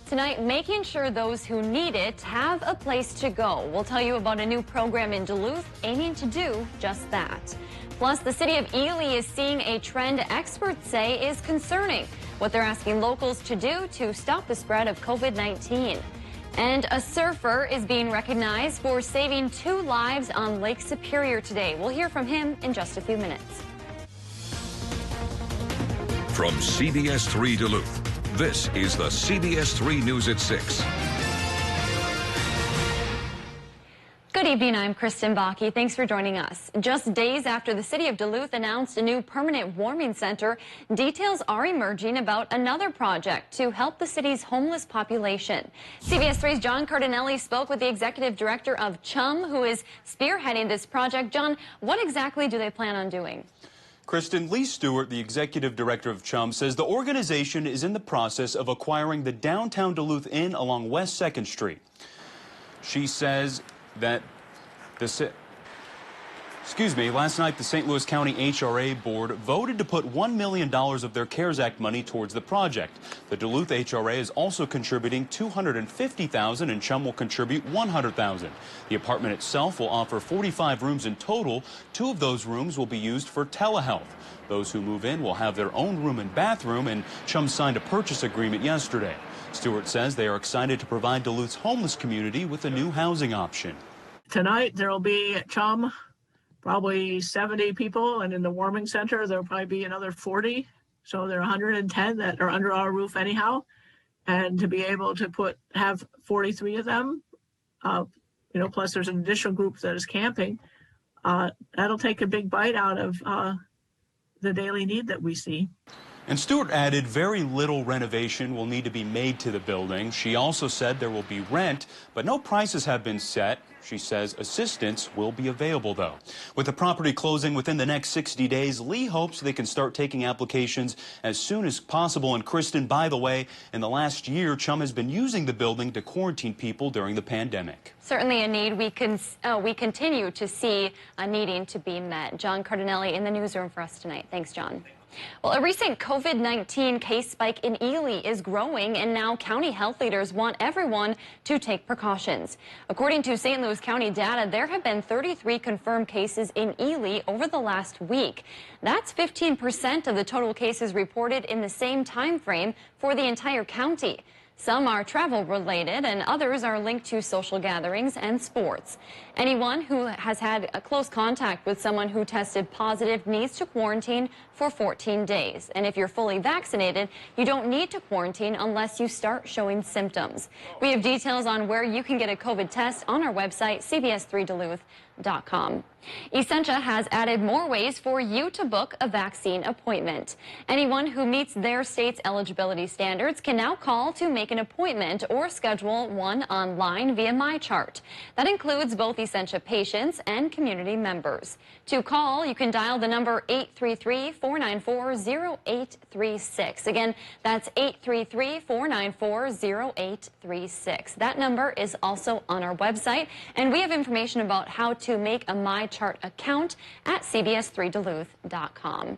Tonight, making sure those who need it have a place to go. We'll tell you about a new program in Duluth aiming to do just that. Plus, the city of Ely is seeing a trend experts say is concerning. What they're asking locals to do to stop the spread of COVID-19. And a surfer is being recognized for saving 2 lives on Lake Superior today. We'll hear from him in just a few minutes. From CBS3 Duluth, this is the CBS3 News at 6. Good evening, I'm Kristen Bakke. Thanks for joining us. Just days after the city of Duluth announced a new permanent warming center, details are emerging about another project to help the city's homeless population. CBS3's John Cardinelli spoke with the executive director of CHUM, who is spearheading this project. John, what exactly do they plan on doing? Kristen, Lee Stewart, the executive director of CHUM, says the organization is in the process of acquiring the downtown Duluth Inn along West 2nd Street. She says that last night the St. Louis County HRA Board voted to put $1 million of their CARES Act money towards the project. The Duluth HRA is also contributing $250,000 and CHUM will contribute $100,000. The apartment itself will offer 45 rooms in total. 2 of those rooms will be used for telehealth. Those who move in will have their own room and bathroom, and CHUM signed a purchase agreement yesterday. Stewart says they are excited to provide Duluth's homeless community with a new housing option. Tonight there will be at CHUM probably 70 people, and in the warming center there'll probably be another 40. So there are 110 that are under our roof anyhow. And to be able to have 43 of them, plus there's an additional group that is camping, that'll take a big bite out of the daily need that we see. And Stewart added very little renovation will need to be made to the building. She also said there will be rent, but no prices have been set. She says assistance will be available, though. With the property closing within the next 60 days, Lee hopes they can start taking applications as soon as possible. And Kristen, by the way, in the last year, CHUM has been using the building to quarantine people during the pandemic. Certainly a need we continue to see needing to be met. John Cardinelli in the newsroom for us tonight. Thanks, John. Well, a recent COVID-19 case spike in Ely is growing, and now county health leaders want everyone to take precautions. According to St. Louis County data, there have been 33 confirmed cases in Ely over the last week. That's 15% of the total cases reported in the same time frame for the entire county. Some are travel-related, and others are linked to social gatherings and sports. Anyone who has had a close contact with someone who tested positive needs to quarantine for 14 days. And if you're fully vaccinated, you don't need to quarantine unless you start showing symptoms. We have details on where you can get a COVID test on our website, CBS3Duluth.com. Essentia has added more ways for you to book a vaccine appointment. Anyone who meets their state's eligibility standards can now call to make an appointment or schedule one online via MyChart. That includes both Essentia patients and community members. To call, you can dial the number 833-494-0836. Again, that's 833-494-0836. That number is also on our website, and we have information about how to make a MyChart account at CBS3Duluth.com.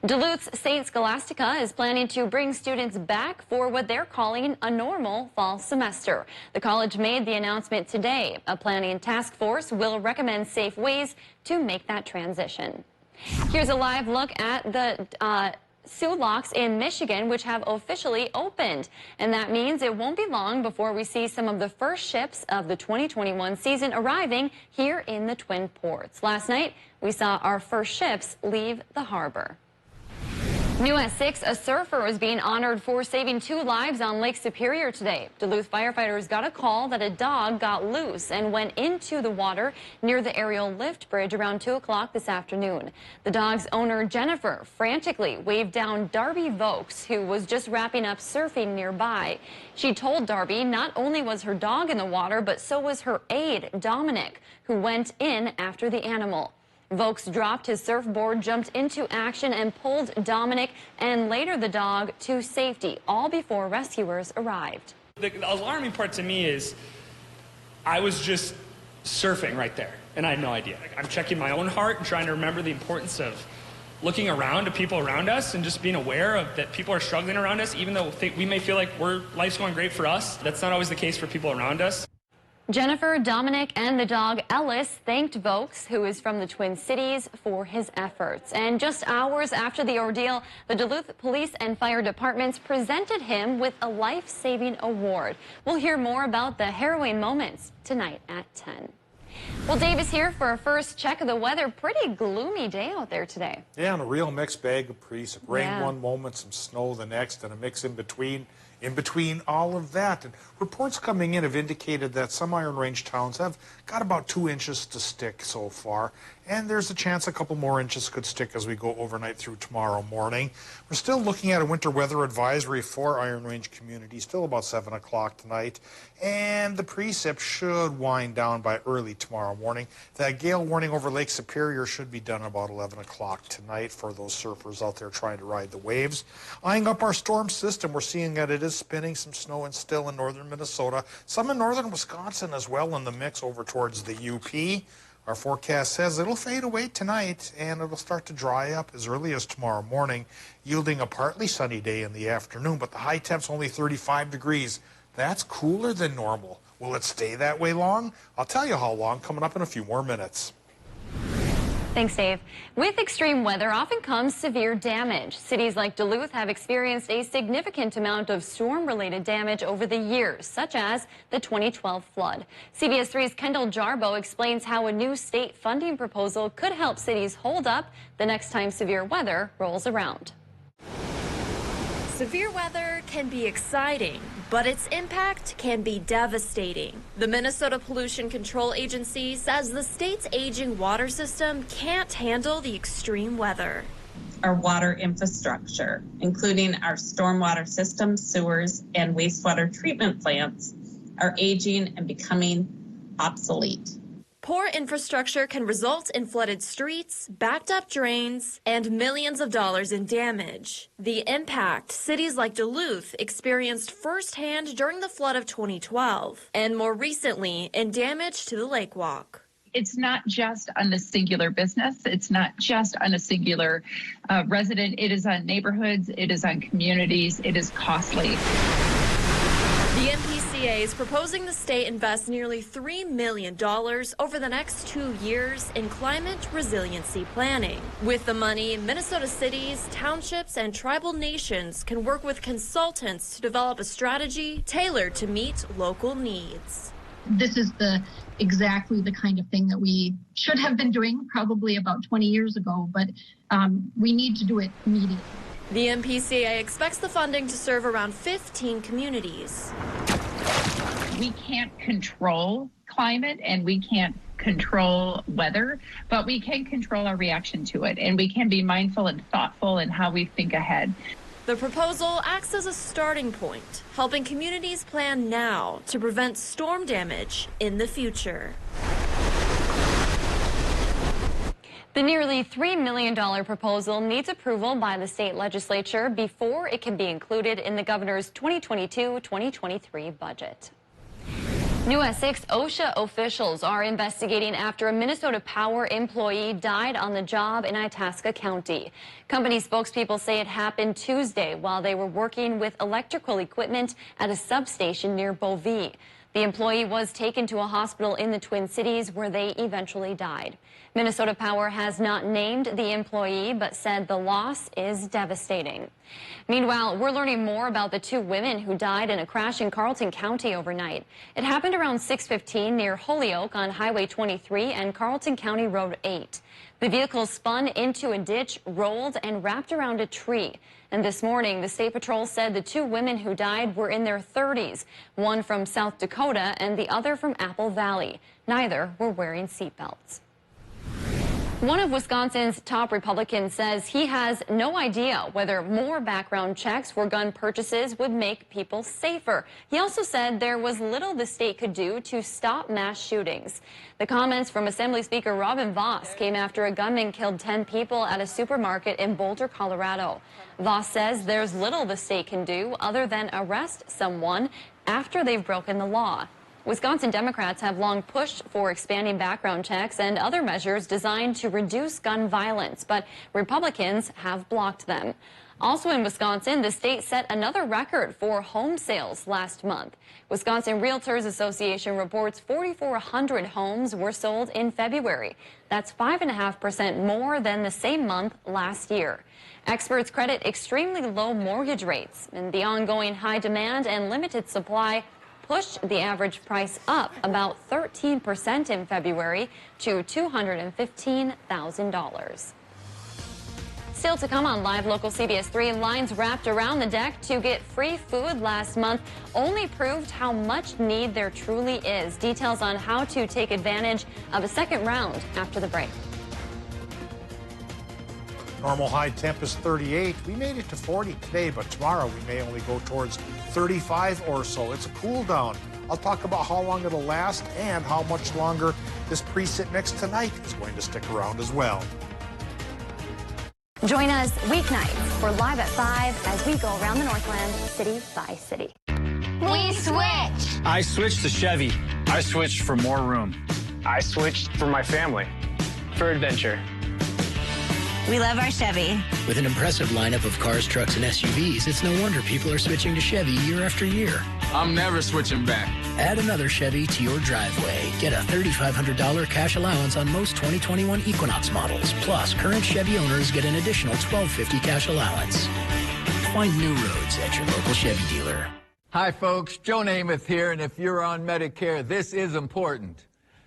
Duluth's St. Scholastica is planning to bring students back for what they're calling a normal fall semester. The college made the announcement today. A planning task force will recommend safe ways to make that transition. Here's a live look at the Soo Locks in Michigan, which have officially opened. And that means it won't be long before we see some of the first ships of the 2021 season arriving here in the Twin Ports. Last night, we saw our first ships leave the harbor. New at 6, a surfer is being honored for saving 2 lives on Lake Superior today. Duluth firefighters got a call that a dog got loose and went into the water near the aerial lift bridge around 2 o'clock this afternoon. The dog's owner, Jennifer, frantically waved down Darby Vokes, who was just wrapping up surfing nearby. She told Darby not only was her dog in the water, but so was her aide, Dominic, who went in after the animal. Vokes dropped his surfboard, jumped into action, and pulled Dominic and later the dog to safety, all before rescuers arrived. The alarming part to me is I was just surfing right there, and I had no idea. I'm checking my own heart and trying to remember the importance of looking around to people around us and just being aware of that people are struggling around us, even though we may feel like life's going great for us. That's not always the case for people around us. Jennifer, Dominic, and the dog Ellis thanked Vokes, who is from the Twin Cities, for his efforts. And just hours after the ordeal, the Duluth Police and Fire Departments presented him with a life-saving award. We'll hear more about the harrowing moments tonight at 10. Well, Dave is here for a first check of the weather. Pretty gloomy day out there today. Yeah, and a real mixed bag of some rain one moment, some snow the next, and a mix in between. In between all of that, and reports coming in have indicated that some Iron Range towns have got about 2 inches to stick so far, and there's a chance a couple more inches could stick as we go overnight through tomorrow morning. We're still looking at a winter weather advisory for Iron Range communities, still about 7 o'clock tonight, and the precip should wind down by early tomorrow morning. That gale warning over Lake Superior should be done about 11 o'clock tonight for those surfers out there trying to ride the waves. Eyeing up our storm system, we're seeing that it is spinning some snow and still in northern Minnesota, some in northern Wisconsin as well in the mix over towards the UP. Our forecast says it'll fade away tonight and it'll start to dry up as early as tomorrow morning, yielding a partly sunny day in the afternoon, but the high temp's only 35 degrees. That's cooler than normal. Will it stay that way long? I'll tell you how long coming up in a few more minutes. Thanks, Dave. With extreme weather often comes severe damage. Cities like Duluth have experienced a significant amount of storm-related damage over the years, such as the 2012 flood. CBS 3's Kendall Jarbo explains how a new state funding proposal could help cities hold up the next time severe weather rolls around. Severe weather can be exciting, but its impact can be devastating. The Minnesota Pollution Control Agency says the state's aging water system can't handle the extreme weather. Our water infrastructure, including our stormwater systems, sewers, and wastewater treatment plants, are aging and becoming obsolete. Poor infrastructure can result in flooded streets, backed up drains, and millions of dollars in damage. The impact cities like Duluth experienced firsthand during the flood of 2012, and more recently in damage to the Lake Walk. It's not just on the singular business. It's not just on a singular resident. It is on neighborhoods. It is on communities. It is costly. The MPCA is proposing the state invest nearly $3 million over the next 2 years in climate resiliency planning. With the money, Minnesota cities, townships, and tribal nations can work with consultants to develop a strategy tailored to meet local needs. This is exactly the kind of thing that we should have been doing probably about 20 years ago, but we need to do it immediately. The MPCA expects the funding to serve around 15 communities. We can't control climate and we can't control weather, but we can control our reaction to it, and we can be mindful and thoughtful in how we think ahead. The proposal acts as a starting point, helping communities plan now to prevent storm damage in the future. The nearly $3 million proposal needs approval by the state legislature before it can be included in the governor's 2022-2023 budget. New Essex OSHA officials are investigating after a Minnesota Power employee died on the job in Itasca County. Company spokespeople say it happened Tuesday while they were working with electrical equipment at a substation near Beauvais. The employee was taken to a hospital in the Twin Cities where they eventually died. Minnesota Power has not named the employee but said the loss is devastating. Meanwhile, we're learning more about the 2 women who died in a crash in Carleton County overnight. It happened around 6:15 near Holyoke on Highway 23 and Carleton County Road 8. The vehicle spun into a ditch, rolled, and wrapped around a tree. And this morning, the State Patrol said the 2 women who died were in their 30s, one from South Dakota and the other from Apple Valley. Neither were wearing seatbelts. One of Wisconsin's top Republicans says he has no idea whether more background checks for gun purchases would make people safer. He also said there was little the state could do to stop mass shootings. The comments from Assembly Speaker Robin Vos came after a gunman killed 10 people at a supermarket in Boulder, Colorado. Vos says there's little the state can do other than arrest someone after they've broken the law. Wisconsin Democrats have long pushed for expanding background checks and other measures designed to reduce gun violence, but Republicans have blocked them. Also in Wisconsin, the state set another record for home sales last month. Wisconsin Realtors Association reports 4,400 homes were sold in February. That's 5.5% more than the same month last year. Experts credit extremely low mortgage rates, and the ongoing high demand and limited supply pushed the average price up about 13% in February to $215,000. Still to come on Live Local CBS 3, lines wrapped around the deck to get free food last month only proved how much need there truly is. Details on how to take advantage of a second round after the break. Normal high temp is 38. We made it to 40 today, but tomorrow we may only go towards 35 or so. It's a cool down. I'll talk about how long it'll last and how much longer this preset mix tonight is going to stick around as well. Join us weeknights for Live at 5 as we go around the Northland city by city. We switch. I switched to Chevy. I switched for more room. I switched for my family. For adventure. We love our Chevy. With an impressive lineup of cars, trucks, and SUVs, it's no wonder people are switching to Chevy year after year. I'm never switching back. Add another Chevy to your driveway. Get a $3,500 cash allowance on most 2021 Equinox models. Plus, current Chevy owners get an additional $1,250 cash allowance. Find new roads at your local Chevy dealer. Hi, folks. Joe Namath here, and if you're on Medicare, this is important.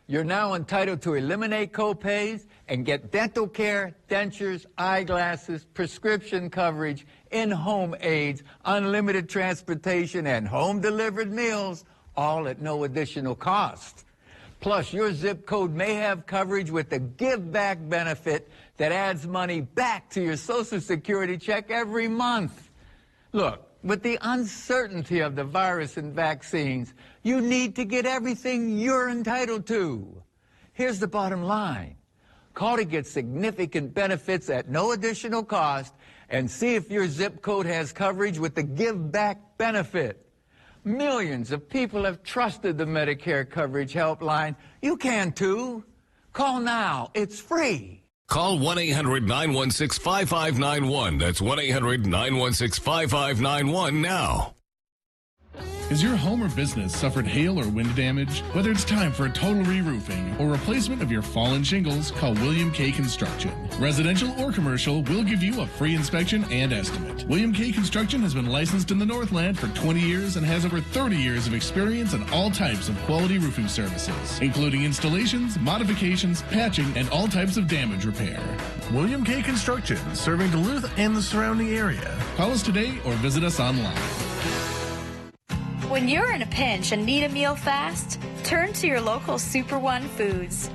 You're now entitled to eliminate copays and get dental care, dentures, eyeglasses, prescription coverage, in-home aids, unlimited transportation, and home-delivered meals, all at no additional cost. Plus, your zip code may have coverage with the Give Back benefit that adds money back to your Social Security check every month. Look, with the uncertainty of the virus and vaccines, you need to get everything you're entitled to. Here's the bottom line. Call to get significant benefits at no additional cost and see if your zip code has coverage with the Give Back benefit. Millions of people have trusted the Medicare Coverage Helpline. You can too. Call now. It's free. Call 1-800-916-5591. That's 1-800-916-5591 now. Has your home or business suffered hail or wind damage? Whether it's time for a total re-roofing or replacement of your fallen shingles, call William K. Construction. Residential or commercial, we'll give you a free inspection and estimate. William K. Construction has been licensed in the Northland for 20 years and has over 30 years of experience in all types of quality roofing services, including installations, modifications, patching, and all types of damage repair. William K. Construction, serving Duluth and the surrounding area. Call us today or visit us online. When you're in a pinch and need a meal fast, turn to your local Super One Foods.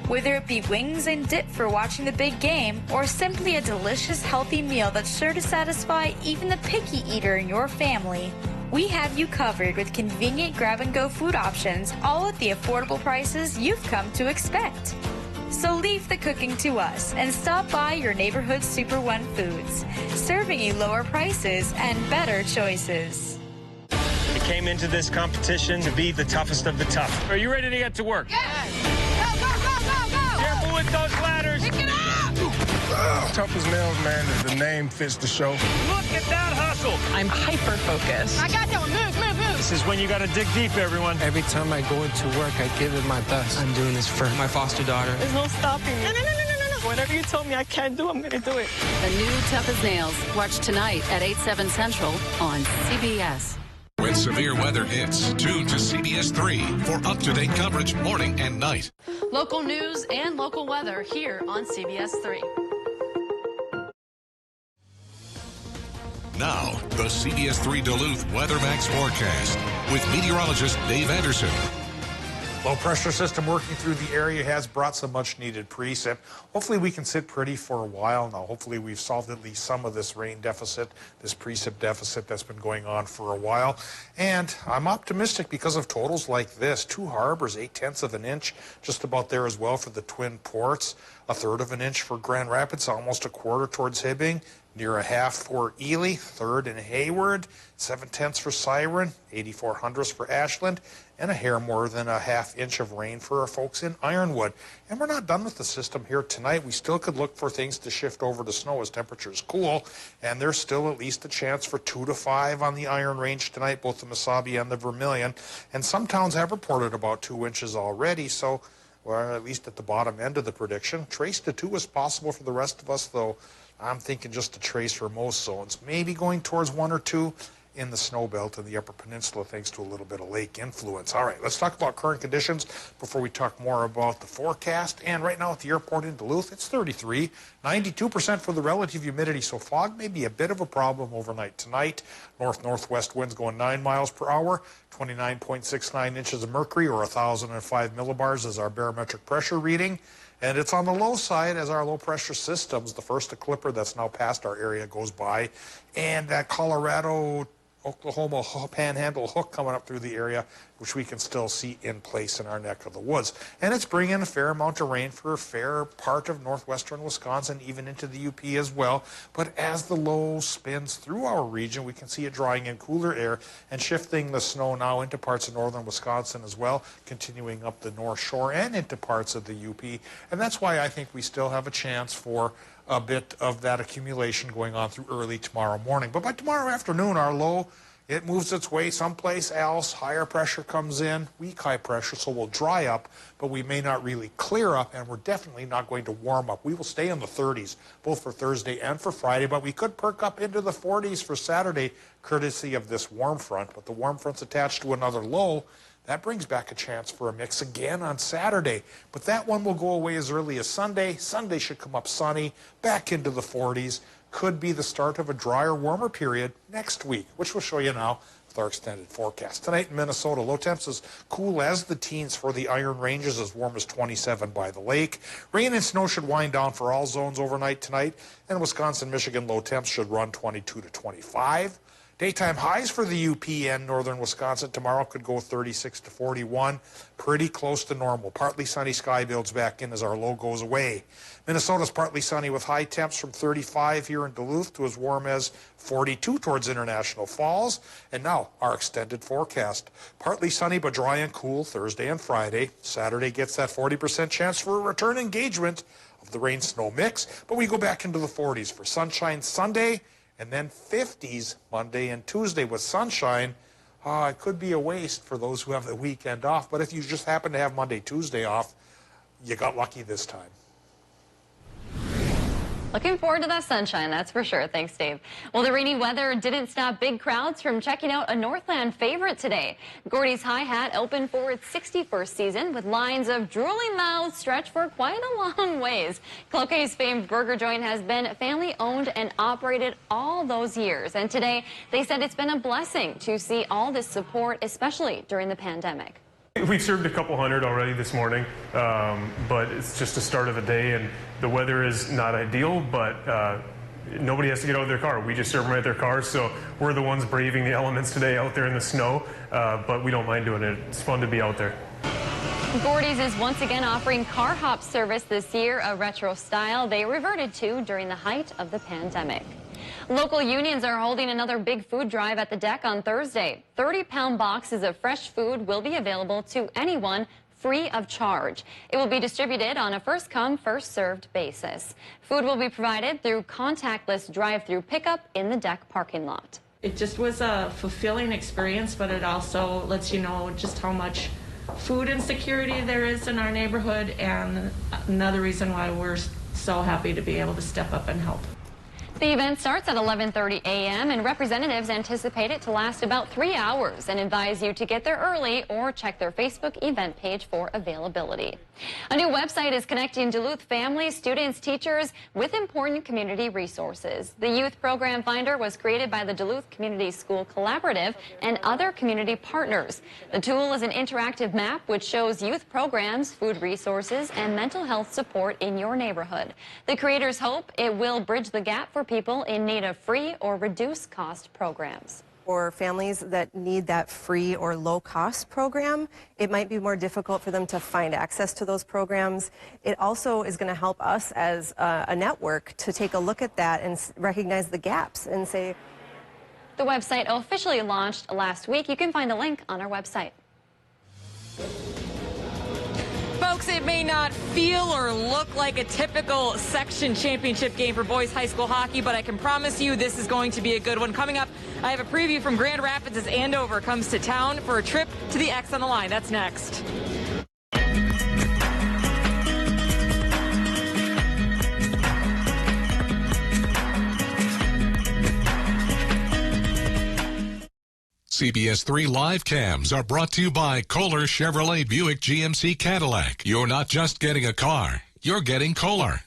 Whether it be wings and dip for watching the big game, or simply a delicious, healthy meal that's sure to satisfy even the picky eater in your family, we have you covered with convenient grab-and-go food options, all at the affordable prices you've come to expect. So leave the cooking to us and stop by your neighborhood Super One Foods, serving you lower prices and better choices. We came into this competition to be the toughest of the tough. Are you ready to get to work? Yes! Go, go, go, go, go! Careful with those ladders. Pick it up! Tough as nails, man. The name fits the show. Look at that hustle. I'm hyper-focused. I got that one. Move, move, move. This is when you got to dig deep, everyone. Every time I go into work, I give it my best. I'm doing this for my foster daughter. There's no stopping me. No. Whatever you told me I can't do, I'm going to do it. The new Tough as Nails. Watch tonight at 8/7 Central on CBS. When severe weather hits, tune to CBS3 for up-to-date coverage morning and night. Local news and local weather here on CBS3. Now, the CBS3 Duluth Weather Max forecast with meteorologist Dave Anderson. Low pressure system working through the area has brought some much needed precip. Hopefully we can sit pretty for a while now. Hopefully we've solved at least some of this rain deficit, this precip deficit that's been going on for a while. And I'm optimistic because of totals like this. Two Harbors, 0.8 of an inch, just about there as well for the Twin Ports. 1/3 of an inch for Grand Rapids, almost 1/4 towards Hibbing, near 1/2 for Ely, 1/3 in Hayward, 7/10 for Siren, 84/100 for Ashland, and a hair more than 1/2 inch of rain for our folks in Ironwood. And we're not done with the system here tonight. We still could look for things to shift over to snow as temperatures cool, and there's still at least a chance for 2 to 5 on the Iron Range tonight, both the Mesabi and the Vermilion. And some towns have reported about 2 inches already, so we're at least at the bottom end of the prediction. Trace to 2 is possible for the rest of us, though I'm thinking just a trace for most zones. Maybe going towards 1 or 2 in the snow belt and the Upper Peninsula thanks to a little bit of lake influence. All right, let's talk about current conditions before we talk more about the forecast. And right now at the airport in Duluth, it's 33, 92% for the relative humidity, so fog may be a bit of a problem overnight tonight. North-northwest winds going 9 miles per hour, 29.69 inches of mercury or 1,005 millibars is our barometric pressure reading. And it's on the low side as our low-pressure systems, the first eclipper that's now past our area goes by, and that Colorado, Oklahoma panhandle hook coming up through the area, which we can still see in place in our neck of the woods. And it's bringing a fair amount of rain for a fair part of northwestern Wisconsin, even into the UP as well. But as the low spins through our region, we can see it drawing in cooler air and shifting the snow now into parts of northern Wisconsin as well, continuing up the North Shore and into parts of the UP. And that's why I think we still have a chance for a bit of that accumulation going on through early tomorrow morning. But by tomorrow afternoon, our low, it moves its way someplace else. Higher pressure comes in, weak high pressure, so we'll dry up, but we may not really clear up, and we're definitely not going to warm up. We will stay in the 30s, both for Thursday and for Friday, but we could perk up into the 40s for Saturday, courtesy of this warm front. But the warm front's attached to another low. That brings back a chance for a mix again on Saturday. But that one will go away as early as Sunday. Sunday should come up sunny, back into the 40s. Could be the start of a drier, warmer period next week, which we'll show you now with our extended forecast. Tonight in Minnesota, low temps as cool as the teens for the Iron Ranges, as warm as 27 by the lake. Rain and snow should wind down for all zones overnight tonight. And Wisconsin, Michigan, low temps should run 22 to 25. Daytime highs for the UP and northern Wisconsin tomorrow could go 36 to 41, pretty close to normal. Partly sunny sky builds back in as our low goes away. Minnesota's partly sunny with high temps from 35 here in Duluth to as warm as 42 towards International Falls. And now our extended forecast. Partly sunny but dry and cool Thursday and Friday. Saturday gets that 40% chance for a return engagement of the rain-snow mix, but we go back into the 40s for sunshine Sunday, and then 50s Monday and Tuesday with sunshine. It could be a waste for those who have the weekend off, but if you just happen to have Monday, Tuesday off, you got lucky this time. Looking forward to that sunshine, that's for sure. Thanks, Dave. Well, the rainy weather didn't stop big crowds from checking out a Northland favorite today. Gordy's Hi-Hat opened for its 61st season with lines of drooling mouths stretched for quite a long ways. Cloquet's famed burger joint has been family-owned and operated all those years. And today, they said it's been a blessing to see all this support, especially during the pandemic. We've served a couple hundred already this morning, but it's just the start of the day, and the weather is not ideal, but nobody has to get out of their car. We just serve them right at their cars, so we're the ones braving the elements today out there in the snow, but we don't mind doing it. It's fun to be out there. Gordy's is once again offering car hop service this year, a retro style they reverted to during the height of the pandemic. Local unions are holding another big food drive at the deck on Thursday. 30-pound boxes of fresh food will be available to anyone free of charge. It will be distributed on a first-come, first-served basis. Food will be provided through contactless drive-through pickup in the deck parking lot. It just was a fulfilling experience, but it also lets you know just how much food insecurity there is in our neighborhood, and another reason why we're so happy to be able to step up and help. The event starts at 11:30 a.m. and representatives anticipate it to last about 3 hours and advise you to get there early or check their Facebook event page for availability. A new website is connecting Duluth families, students, teachers with important community resources. The Youth Program Finder was created by the Duluth Community School Collaborative and other community partners. The tool is an interactive map which shows youth programs, food resources, and mental health support in your neighborhood. The creators hope it will bridge the gap for people in need of free or reduced cost programs. For families that need that free or low-cost program, it might be more difficult for them to find access to those programs. It also is going to help us as a network to take a look at that and recognize the gaps and say... The website officially launched last week. You can find a link on our website. Folks, it may not feel or look like a typical section championship game for boys high school hockey, but I can promise you this is going to be a good one. Coming up, I have a preview from Grand Rapids as Andover comes to town for a trip to the X on the Line. That's next. CBS3 live cams are brought to you by Kohler Chevrolet Buick GMC Cadillac. You're not just getting a car, you're getting Kohler.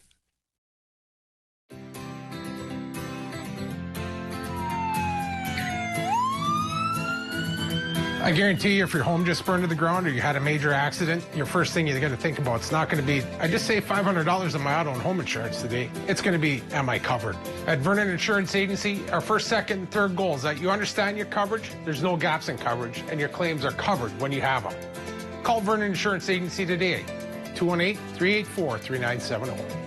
I guarantee you, if your home just burned to the ground or you had a major accident, your first thing you're going to think about is not going to be, I just saved $500 on my auto and home insurance today. It's going to be, am I covered? At Vernon Insurance Agency, our first, second, and third goal is that you understand your coverage, there's no gaps in coverage, and your claims are covered when you have them. Call Vernon Insurance Agency today, 218-384-3970.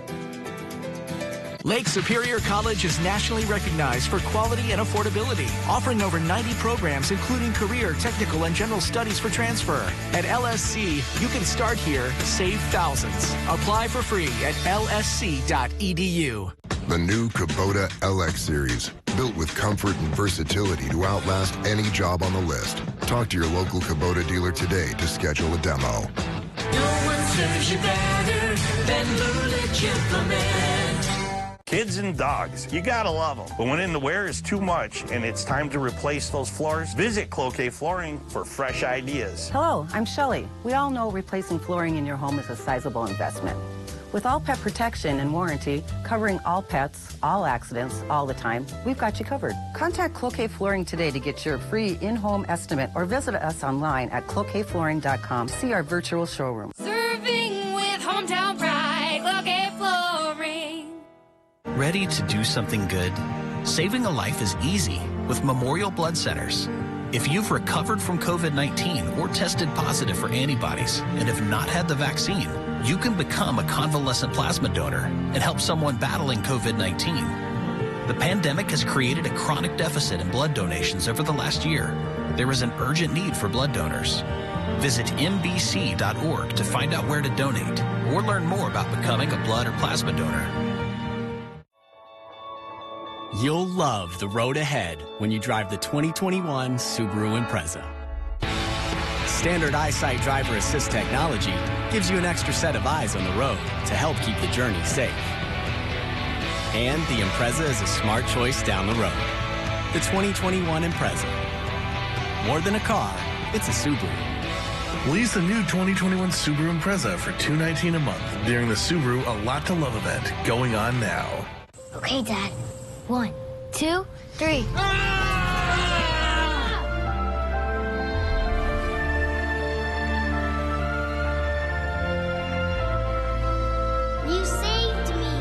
Lake Superior College is nationally recognized for quality and affordability, offering over 90 programs including career, technical, and general studies for transfer. At LSC, you can start here, save thousands. Apply for free at lsc.edu. The new Kubota LX Series, built with comfort and versatility to outlast any job on the list. Talk to your local Kubota dealer today to schedule a demo. No one serves you better than Lulich Implement. Kids and dogs, you gotta love them. But when in the wear is too much and it's time to replace those floors, visit Cloquet Flooring for fresh ideas. Hello, I'm Shelley. We all know replacing flooring in your home is a sizable investment. With all pet protection and warranty, covering all pets, all accidents, all the time, we've got you covered. Contact Cloquet Flooring today to get your free in-home estimate or visit us online at cloquetflooring.com. See our virtual showroom. Serving with hometown pride, Cloquet Flooring. Ready to do something good? Saving a life is easy with Memorial Blood Centers. If you've recovered from COVID-19 or tested positive for antibodies and have not had the vaccine, you can become a convalescent plasma donor and help someone battling COVID-19. The pandemic has created a chronic deficit in blood donations over the last year. There is an urgent need for blood donors. Visit mbc.org to find out where to donate or learn more about becoming a blood or plasma donor. You'll love the road ahead when you drive the 2021 Subaru Impreza. Standard EyeSight driver assist technology gives you an extra set of eyes on the road to help keep the journey safe. And the Impreza is a smart choice down the road. The 2021 Impreza. More than a car, it's a Subaru. Lease the new 2021 Subaru Impreza for $219 a month during the Subaru A Lot to Love event going on now. Okay, Dad. 1, 2, 3. You saved me.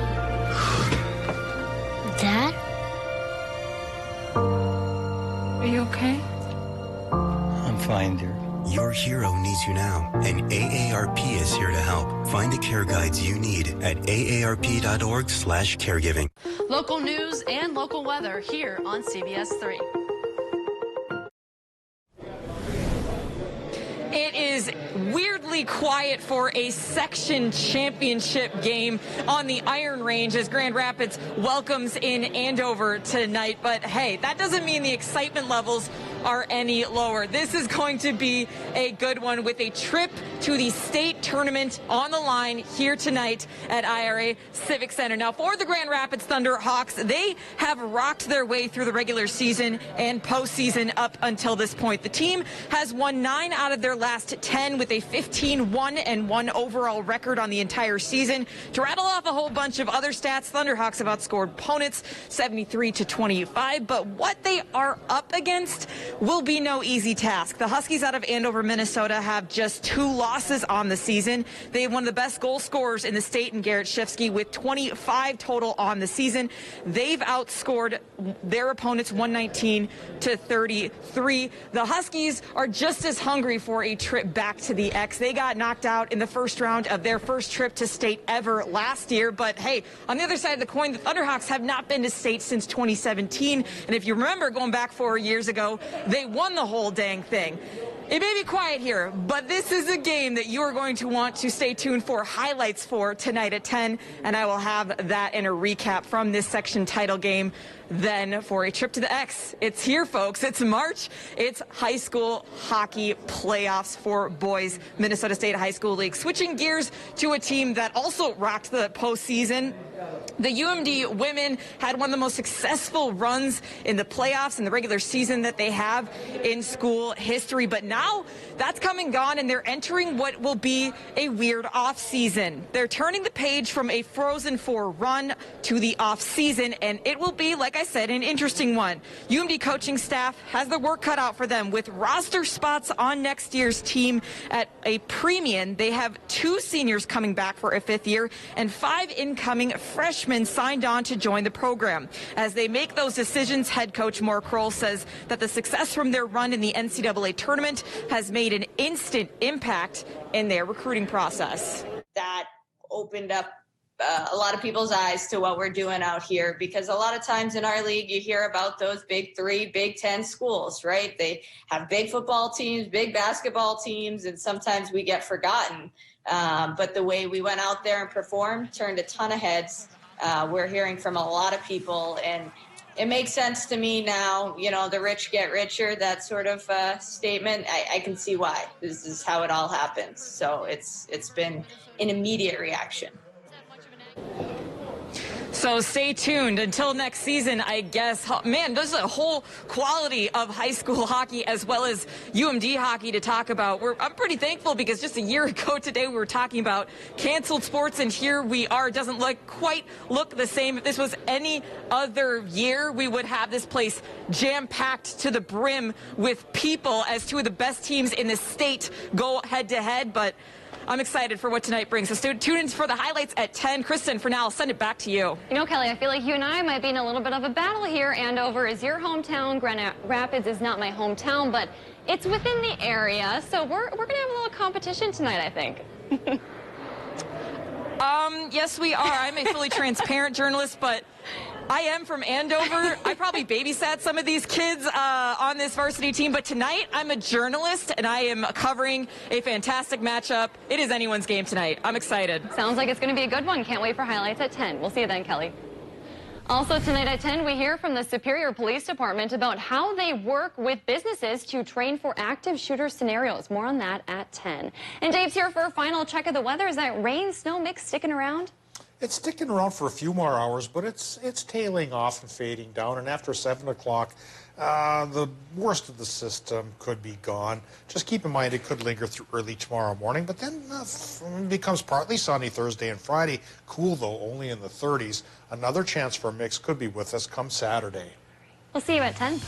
Dad? Are you okay? I'm fine, dear. Your hero needs you now, and AARP is here to help. Find the care guides you need at aarp.org/caregiving. Local news and local weather here on CBS3. It is weirdly quiet for a section championship game on the Iron Range as Grand Rapids welcomes in Andover tonight. But hey, that doesn't mean the excitement levels are any lower. This is going to be a good one with a trip to the state tournament on the line here tonight at IRA Civic Center. Now, for the Grand Rapids Thunderhawks, they have rocked their way through the regular season and postseason up until this point. The team has won 9 out of their last 10 with a 15-1-1 overall record on the entire season. To rattle off a whole bunch of other stats, Thunderhawks have outscored opponents 73-25, but what they are up against will be no easy task. The Huskies out of Andover, Minnesota have just 2 losses losses on the season. They have one of the best goal scorers in the state in Garrett Shifsky with 25 total on the season. They've outscored their opponents 119-33. The Huskies are just as hungry for a trip back to the X. They got knocked out in the first round of their first trip to state ever last year. But hey, on the other side of the coin, the Thunderhawks have not been to state since 2017. And if you remember, going back 4 years ago, they won the whole dang thing. It may be quiet here, but this is a game that you are going to want to stay tuned for highlights for tonight at 10, and I will have that in a recap from this section title game. Then for a trip to the X, it's here, folks. It's March. It's high school hockey playoffs for boys, Minnesota State High School League. Switching gears to a team that also rocked the postseason. The UMD women had one of the most successful runs in the playoffs in the regular season that they have in school history. But now that's come and gone, and they're entering what will be a weird offseason. They're turning the page from a Frozen Four run to the offseason, and it will be, like I said, an interesting one. UMD coaching staff has their work cut out for them with roster spots on next year's team at a premium. They have 2 seniors coming back for a 5th year and 5 incoming freshmen signed on to join the program. As they make those decisions, head coach Moore Kroll says that the success from their run in the NCAA tournament has made an instant impact in their recruiting process. That opened up a lot of people's eyes to what we're doing out here, because a lot of times in our league, you hear about those big 3, Big 10 schools, right? They have big football teams, big basketball teams, and sometimes we get forgotten. But the way we went out there and performed turned a ton of heads. We're hearing from a lot of people, and it makes sense to me now. You know, the rich get richer, that sort of statement. I can see why. This is how it all happens. So it's been an immediate reaction. So stay tuned until next season, I guess. Man, there's a whole quality of high school hockey as well as UMD hockey to talk about. I'm pretty thankful because just a year ago today we were talking about canceled sports, and here we are. It doesn't quite look the same. If this was any other year, we would have this place jam-packed to the brim with people as 2 of the best teams in the state go head-to-head. But I'm excited for what tonight brings. So tune in for the highlights at 10. Kristen, for now, I'll send it back to you. You know, Kelly, I feel like you and I might be in a little bit of a battle here. Andover is your hometown. Grand Rapids is not my hometown, but it's within the area. So we're going to have a little competition tonight, I think. Yes, we are. I'm a fully transparent journalist, but I am from Andover. I probably babysat some of these kids on this varsity team, but tonight I'm a journalist and I am covering a fantastic matchup. It is anyone's game tonight. I'm excited. Sounds like it's going to be a good one. Can't wait for highlights at 10. We'll see you then, Kelly. Also tonight at 10, we hear from the Superior Police Department about how they work with businesses to train for active shooter scenarios. More on that at 10. And Dave's here for a final check of the weather. Is that rain, snow mix sticking around? It's sticking around for a few more hours, but it's tailing off and fading down. And after 7 o'clock, the worst of the system could be gone. Just keep in mind it could linger through early tomorrow morning, but then it becomes partly sunny Thursday and Friday. Cool, though, only in the 30s. Another chance for a mix could be with us come Saturday. We'll see you at 10.